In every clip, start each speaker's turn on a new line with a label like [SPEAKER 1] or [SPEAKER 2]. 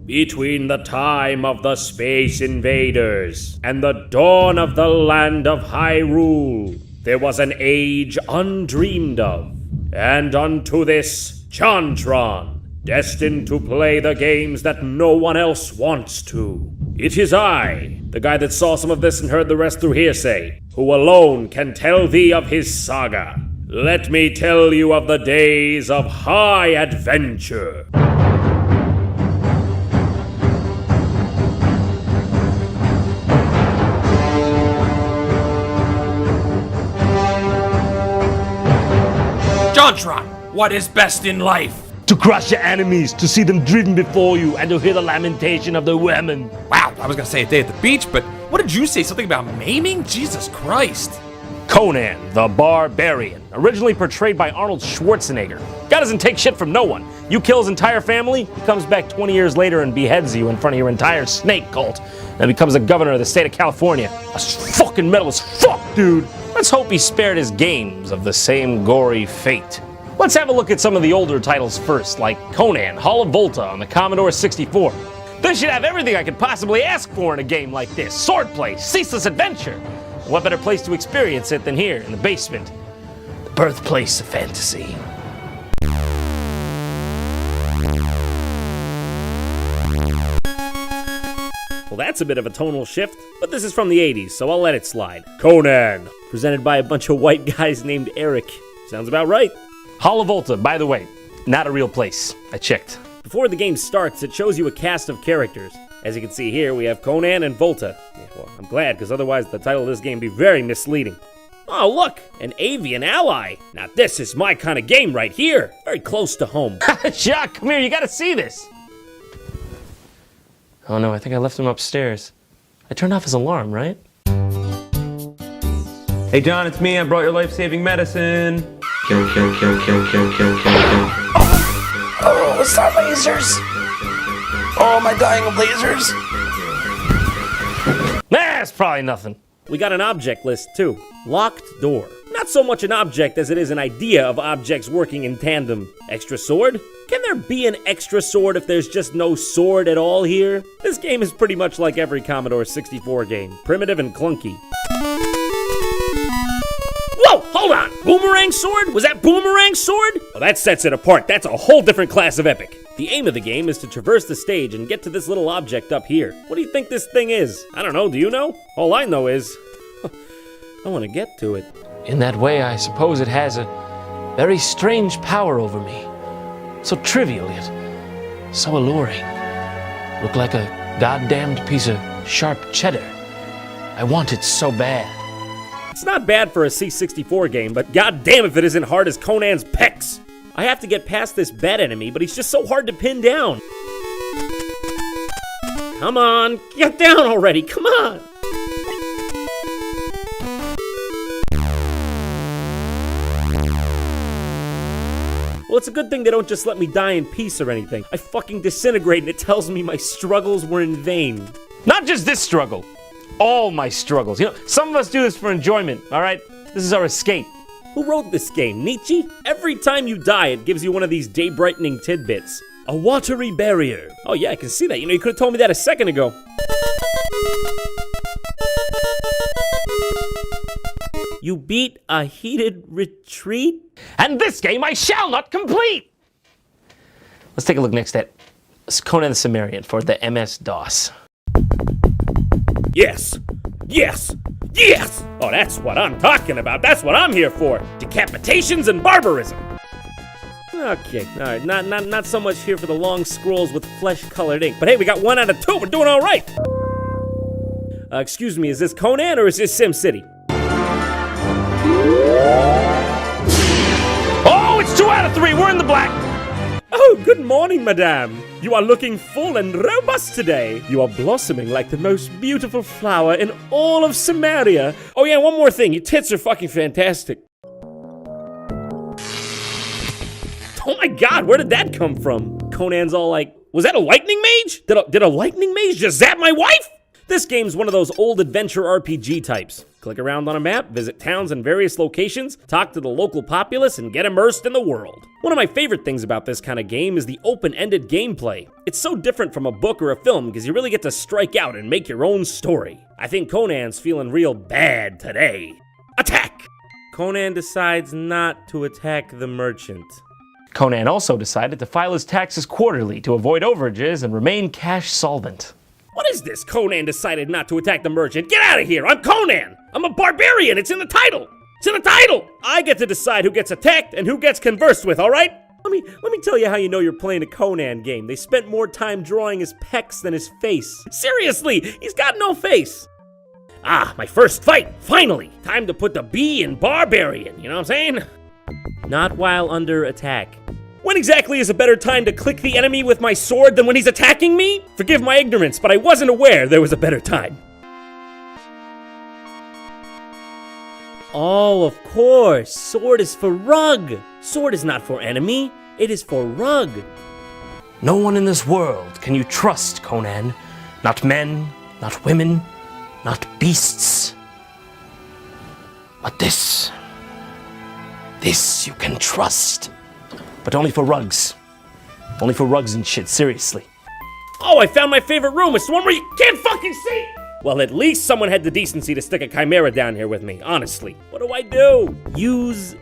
[SPEAKER 1] Between the time of the Space Invaders and the dawn of the land of Hyrule, there was an age undreamed of. And unto this, JonTron, destined to play the games that no one else wants to. It is I, the guy that saw some of this and heard the rest through hearsay, who alone can tell thee of his saga. Let me tell you of the days of high adventure.
[SPEAKER 2] JonTron, what is best in life?
[SPEAKER 3] To crush your enemies, to see them driven before you, and to hear the lamentation of the women.
[SPEAKER 2] Wow, I was gonna say a day at the beach, but what did you say? Something about maiming? Jesus Christ.
[SPEAKER 3] Conan, the Barbarian, originally portrayed by Arnold Schwarzenegger. Guy doesn't take shit from no one. You kill his entire family, he comes back 20 years later and beheads you in front of your entire snake cult, and becomes the governor of the state of California. That's fucking metal as fuck, dude. Let's hope he spared his games of the same gory fate. Let's have a look at some of the older titles first, like Conan, Hall of Volta on the Commodore 64. This should have everything I could possibly ask for in a game like this. Swordplay, ceaseless adventure. What better place to experience it than here, in the basement? The birthplace of fantasy.
[SPEAKER 1] Well, that's a bit of a tonal shift, but this is from the 80s, so I'll let it slide. Conan, presented by a bunch of white guys named Eric. Sounds about right.
[SPEAKER 3] Hall of Volta, by the way, not a real place. I checked.
[SPEAKER 1] Before the game starts, it shows you a cast of characters. As you can see here, we have Conan and Volta. Yeah, well, I'm glad, because otherwise the title of this game would be very misleading. Oh, look, an avian ally. Now this is my kind of game right here. Very close to home.
[SPEAKER 3] Jacques, come here, you gotta see this. Oh no, I think I left him upstairs. I turned off his alarm, right?
[SPEAKER 4] Hey John, it's me. I brought your life-saving medicine. Kill.
[SPEAKER 5] Oh, it's our lasers. Oh, am I dying of lasers?
[SPEAKER 3] That's probably nothing.
[SPEAKER 1] We got an object list too. Locked door. Not so much an object as it is an idea of objects working in tandem. Extra sword? Can there be an extra sword if there's just no sword at all here? This game is pretty much like every Commodore 64 game. Primitive and clunky. Whoa, hold on! Boomerang sword? Was that boomerang sword? Well, that sets it apart. That's a whole different class of epic. The aim of the game is to traverse the stage and get to this little object up here. What do you think this thing is? I don't know, do you know? All I know is, I want to get to it.
[SPEAKER 3] In that way, I suppose it has a very strange power over me. So trivial yet so alluring. Look like a goddamned piece of sharp cheddar. I want it so bad.
[SPEAKER 1] It's not bad for a C64 game, but goddamn if it isn't hard as Conan's pecs. I have to get past this bad enemy, but he's just so hard to pin down. Come on, get down already, come on! Well, it's a good thing they don't just let me die in peace or anything. I fucking disintegrate and it tells me my struggles were in vain.
[SPEAKER 3] Not just this struggle. All my struggles. You know, some of us do this for enjoyment, all right? This is our escape.
[SPEAKER 1] Who wrote this game, Nietzsche? Every time you die, it gives you one of these day-brightening tidbits. A watery barrier. Oh yeah, I can see that. You know, you could have told me that a second ago. You beat a heated retreat?
[SPEAKER 3] And this game I shall not complete! Let's take a look next at Conan the Cimmerian for the MS-DOS.
[SPEAKER 1] Yes! Yes! Yes! Oh, that's what I'm talking about. That's what I'm here for. Decapitations and barbarism. Okay, all right. Not so much here for the long scrolls with flesh-colored ink. But hey, we got 1 out of 2. We're doing all right. Excuse me, is this Conan or is this SimCity?
[SPEAKER 3] Oh, it's 2 out of 3. We're in the black.
[SPEAKER 1] Oh, good morning, madame. You are looking full and robust today. You are blossoming like the most beautiful flower in all of Samaria. Oh yeah, one more thing. Your tits are fucking fantastic. Oh my god, where did that come from? Conan's all like, was that a lightning mage? Did a lightning mage just zap my wife? This game's one of those old adventure RPG types. Click around on a map, visit towns in various locations, talk to the local populace, and get immersed in the world. One of my favorite things about this kind of game is the open-ended gameplay. It's so different from a book or a film because you really get to strike out and make your own story. I think Conan's feeling real bad today. Attack! Conan decides not to attack the merchant.
[SPEAKER 3] Conan also decided to file his taxes quarterly to avoid overages and remain cash solvent.
[SPEAKER 1] What is this? Conan decided not to attack the merchant. Get out of here! I'm Conan! I'm a barbarian! It's in the title! It's in the title! I get to decide who gets attacked and who gets conversed with, alright? Let me tell you how you know you're playing a Conan game. They spent more time drawing his pecs than his face. Seriously, he's got no face. Ah, my first fight, finally! Time to put the B in Barbarian, you know what I'm saying? Not while under attack. When exactly is a better time to click the enemy with my sword than when he's attacking me? Forgive my ignorance, but I wasn't aware there was a better time. Oh, of course, sword is for rug. Sword is not for enemy, it is for rug.
[SPEAKER 3] No one in this world can you trust, Conan. Not men, not women, not beasts. But this you can trust. But only for rugs. Only for rugs and shit, seriously.
[SPEAKER 1] Oh, I found my favorite room. It's the one where you can't fucking see. Well, at least someone had the decency to stick a chimera down here with me, honestly. What do I do? Use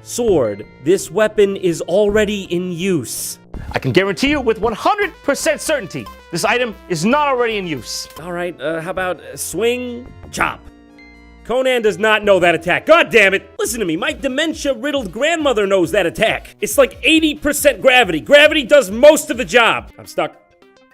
[SPEAKER 1] sword. This weapon is already in use.
[SPEAKER 3] I can guarantee you with 100% certainty, this item is not already in use.
[SPEAKER 1] All right, how about swing, chop? Conan does not know that attack. God damn it! Listen to me, my dementia-riddled grandmother knows that attack. It's like 80% gravity. Gravity does most of the job. I'm stuck.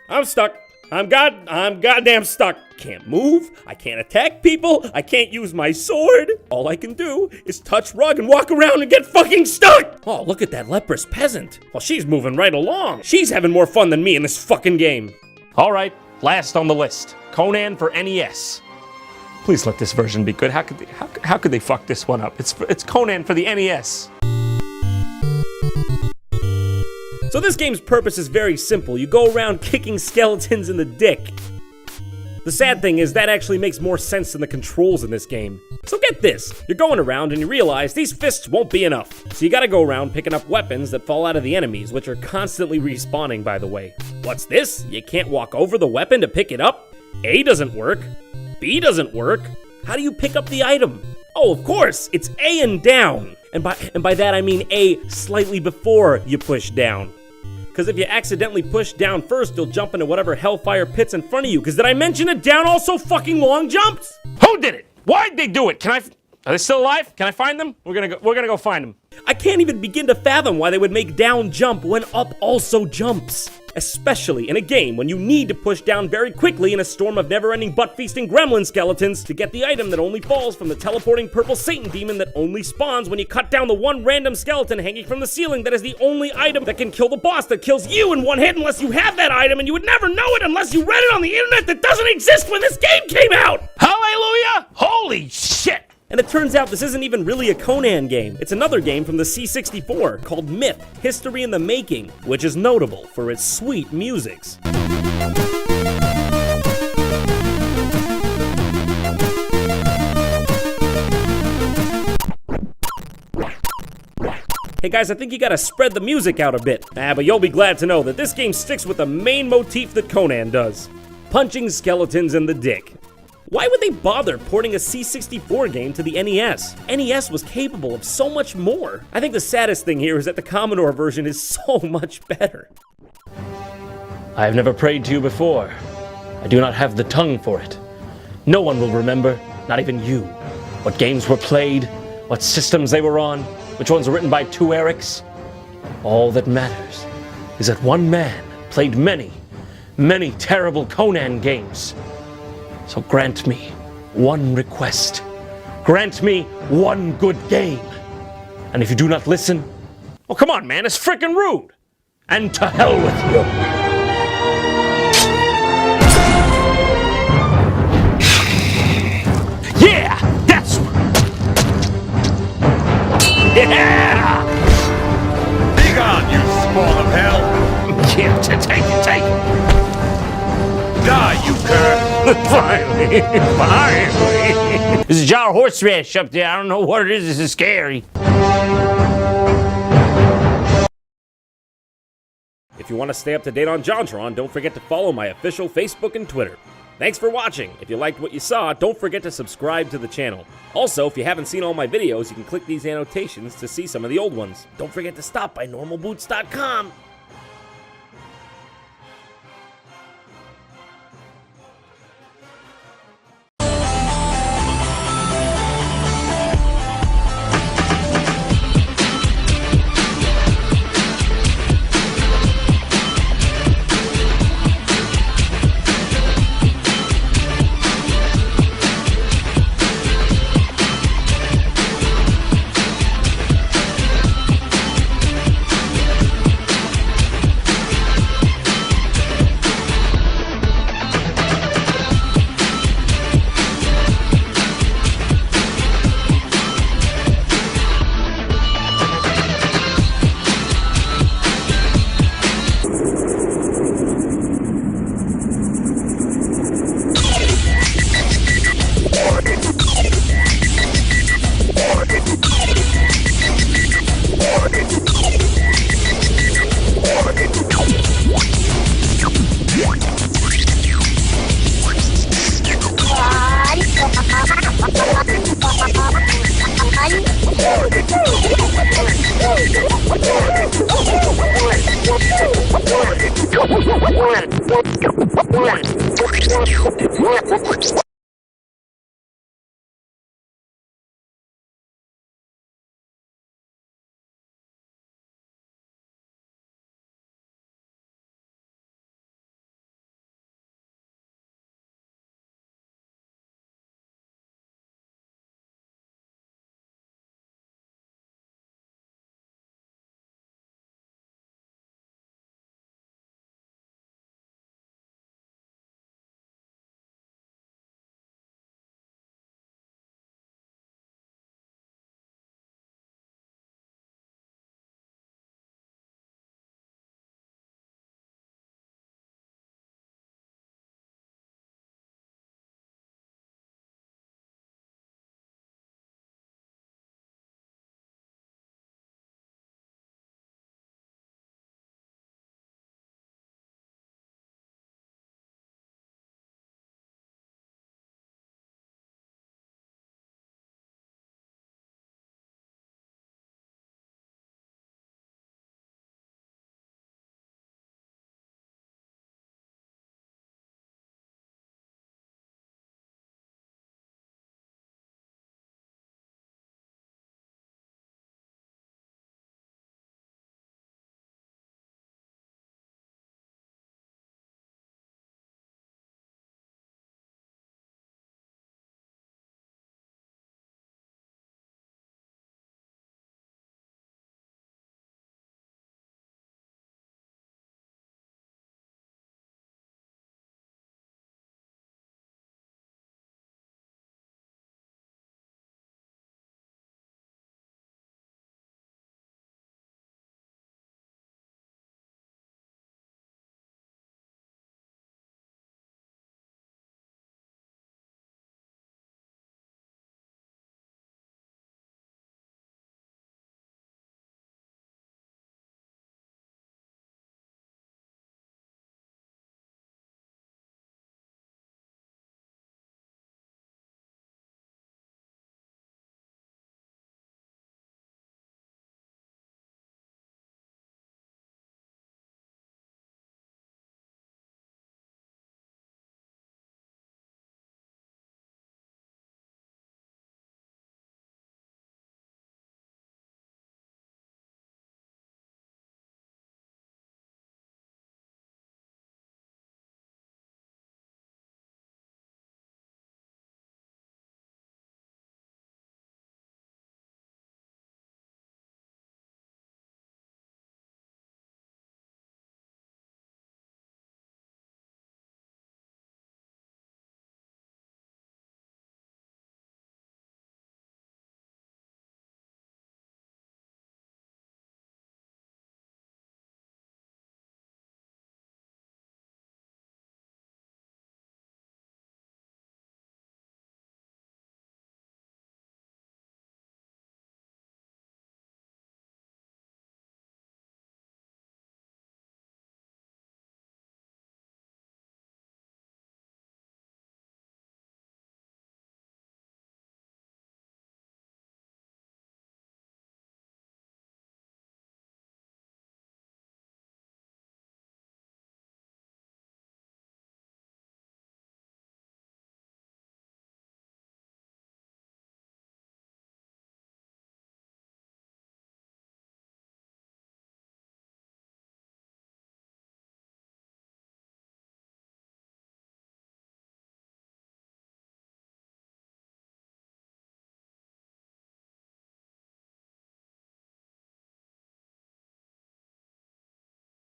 [SPEAKER 1] I'm goddamn stuck. Can't move, I can't attack people, I can't use my sword. All I can do is touch rug and walk around and get fucking stuck. Oh, look at that leprous peasant. Well, she's moving right along. She's having more fun than me in this fucking game.
[SPEAKER 3] All right, last on the list, Conan for NES. Please let this version be good. How could they fuck this one up? It's Conan for the NES.
[SPEAKER 1] So this game's purpose is very simple. You go around kicking skeletons in the dick. The sad thing is that actually makes more sense than the controls in this game. So get this, you're going around and you realize these fists won't be enough. So you gotta go around picking up weapons that fall out of the enemies, which are constantly respawning, by the way. What's this? You can't walk over the weapon to pick it up? A doesn't work. B doesn't work. How do you pick up the item? Oh, of course, it's A and down. And by that I mean A slightly before you push down. Because if you accidentally push down first, you'll jump into whatever hellfire pit's in front of you. Because did I mention that down also fucking long jumps?
[SPEAKER 3] Who did it? Why'd they do it? Are they still alive? Can I find them? We're gonna go find them.
[SPEAKER 1] I can't even begin to fathom why they would make down jump when up also jumps. Especially in a game when you need to push down very quickly in a storm of never-ending butt-feasting gremlin skeletons to get the item that only falls from the teleporting purple Satan demon that only spawns when you cut down the one random skeleton hanging from the ceiling that is the only item that can kill the boss that kills you in one hit unless you have that item, and you would never know it unless you read it on the internet that doesn't exist when this game came out!
[SPEAKER 3] Hallelujah! Holy shit!
[SPEAKER 1] And it turns out this isn't even really a Conan game. It's another game from the C64 called Myth, History in the Making, which is notable for its sweet musics. Hey guys, I think you gotta spread the music out a bit. But you'll be glad to know that this game sticks with the main motif that Conan does. Punching skeletons in the dick. Why would they bother porting a C64 game to the NES? NES was capable of so much more. I think the saddest thing here is that the Commodore version is so much better.
[SPEAKER 3] I have never prayed to you before. I do not have the tongue for it. No one will remember, not even you, what games were played, what systems they were on, which ones were written by two Erics. All that matters is that one man played many, many terrible Conan games. So grant me one request. Grant me one good game. And if you do not listen, well, come on, man, it's frickin' rude. And to hell with you. Yeah, that's yeah.
[SPEAKER 6] Be gone, you spawn of hell!
[SPEAKER 3] Yeah, take it.
[SPEAKER 6] Die, you cur!
[SPEAKER 3] Finally. There's a jar of horseradish up there. I don't know what it is. This is scary.
[SPEAKER 1] If you want to stay up to date on JonTron, don't forget to follow my official Facebook and Twitter. Thanks for watching. If you liked what you saw, don't forget to subscribe to the channel. Also, if you haven't seen all my videos, you can click these annotations to see some of the old ones. Don't forget to stop by normalboots.com.
[SPEAKER 5] One.